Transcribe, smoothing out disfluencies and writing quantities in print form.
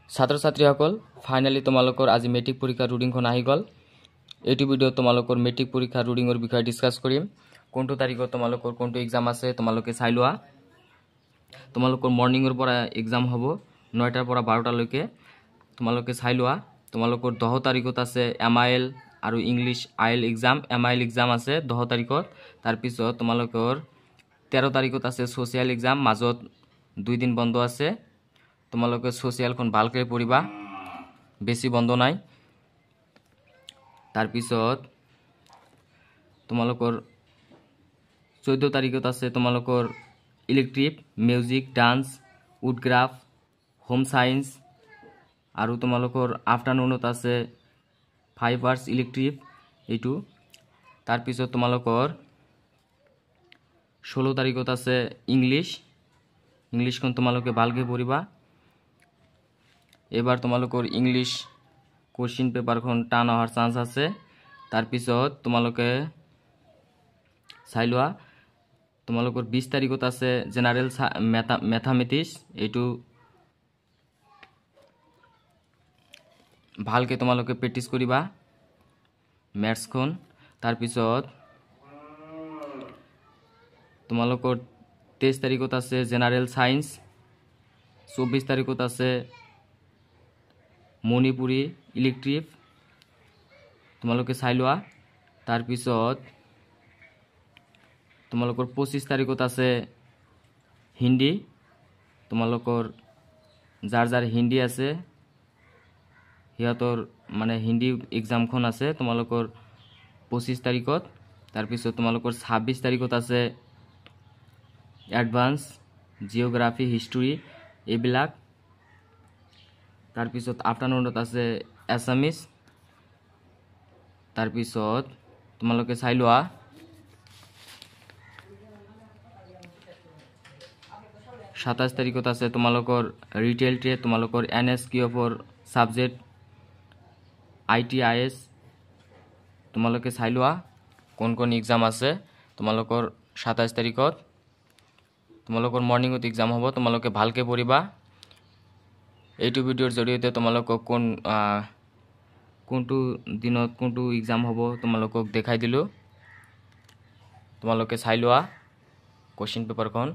ছাত্ৰ ছাত্ৰীসকল ফাইনালি তোমালোকৰ আজি মেট্ৰিক পৰীক্ষাৰ ৰুটিনখন আহি গ'ল। এইটো ভিডিঅ' তোমালোকৰ মেট্ৰিক পৰীক্ষাৰ ৰুটিনৰ বিষয়ে ডিসকাস কৰিম। কোনটো তাৰিখত তোমালোকৰ কোনটো এক্সাম আছে তোমালোকে চাই লোৱা। তোমালোকৰ মৰ্নিংৰ পৰা এক্সাম হ'ব 9টাৰ পৰা 12টা লৈকে। তোমালোকে চাই লোৱা। তোমালোকৰ 10 তাৰিখত আছে MIL আৰু English IL exam. MIL exam আছে 10 তাৰিখত। তাৰ পিছত তোমালোকৰ 13 তাৰিখত আছে সোশ্যাল এক্সাম, মাজত 2 দিন বন্ধ আছে। তোমালোকে সোশ্যালখন ভালকৈ পঢ়িবা, বেছি বন্ধ নাই। তাৰ পিছত তোমালোকৰ 14 তাৰিখত আছে তোমালোকৰ ইলেক্ট্ৰিভ, মিউজিক, ডান্স, উডগ্ৰাফ, হোম সায়েন্স আৰু তোমালোকৰ আফটাৰনুনত আছে 5 আৱাৰ্ছ ইলেক্ট্ৰিভ এইটো। তাৰ পিছত তোমালোকৰ 16 তাৰিখত আছে ইংলিছখন তোমালোকে ভালকৈ পঢ়িবা। এবাৰ তোমালোকৰ ইংলিছ কোশ্চিন পেপাৰখন টান অহাৰ চান্স আছে। তাৰ পিছত তোমালোকে চাই লোৱা। তোমালোকৰ 20 তাৰিখত আছে জেনাৰেল ম্যাথমেটিক্স, এইটো ভালকৈ তোমালোকে প্ৰেক্টিছ কৰিবা ম্যাথছখন। তাৰ পিছত তোমালোকৰ 23 তাৰিখত আছে জেনাৰেল সায়েন্স, 24 তাৰিখত আছে মণিপুৰী ইলেক্ট্ৰিভ, তোমালোকে চাই লোৱা। তাৰ পিছত তোমালোকৰ 25 তাৰিখত আছে হিন্দী। তোমালোকৰ যাৰ যাৰ হিন্দী আছে সিহঁতৰ মানে হিন্দী এক্সামখন আছে তোমালোকৰ 25 তাৰিখত। তাৰ পিছত তোমালোকৰ 26 তাৰিখত আছে এডভান্স জিঅ'গ্ৰাফি, হিষ্ট্ৰী এইবিলাক। তাৰ পিছত আফটাৰনুনত আছে এছামিছ। তাৰ পিছত তোমালোকে চাই লোৱা। সাতাইশ তাৰিখত আছে তোমালোকৰ ৰিটেল ট্ৰেড, তোমালোকৰ NSQFৰ সাবজেক্ট ITIS। তোমালোকে চাই লোৱা কোন কোন এক্সাম আছে তোমালোকৰ 27 তাৰিখত। তোমালোকৰ মৰ্নিঙত এক্সাম হ'ব, তোমালোকে ভালকৈ পঢ়িবা। এইটো ভিডিঅ'ৰ জৰিয়তে তোমালোকক কোনটো দিনত কোনটো এক্সাম হ'ব তোমালোকক দেখাই দিলোঁ। তোমালোকে চাই লোৱা কোশ্চিন পেপাৰখন।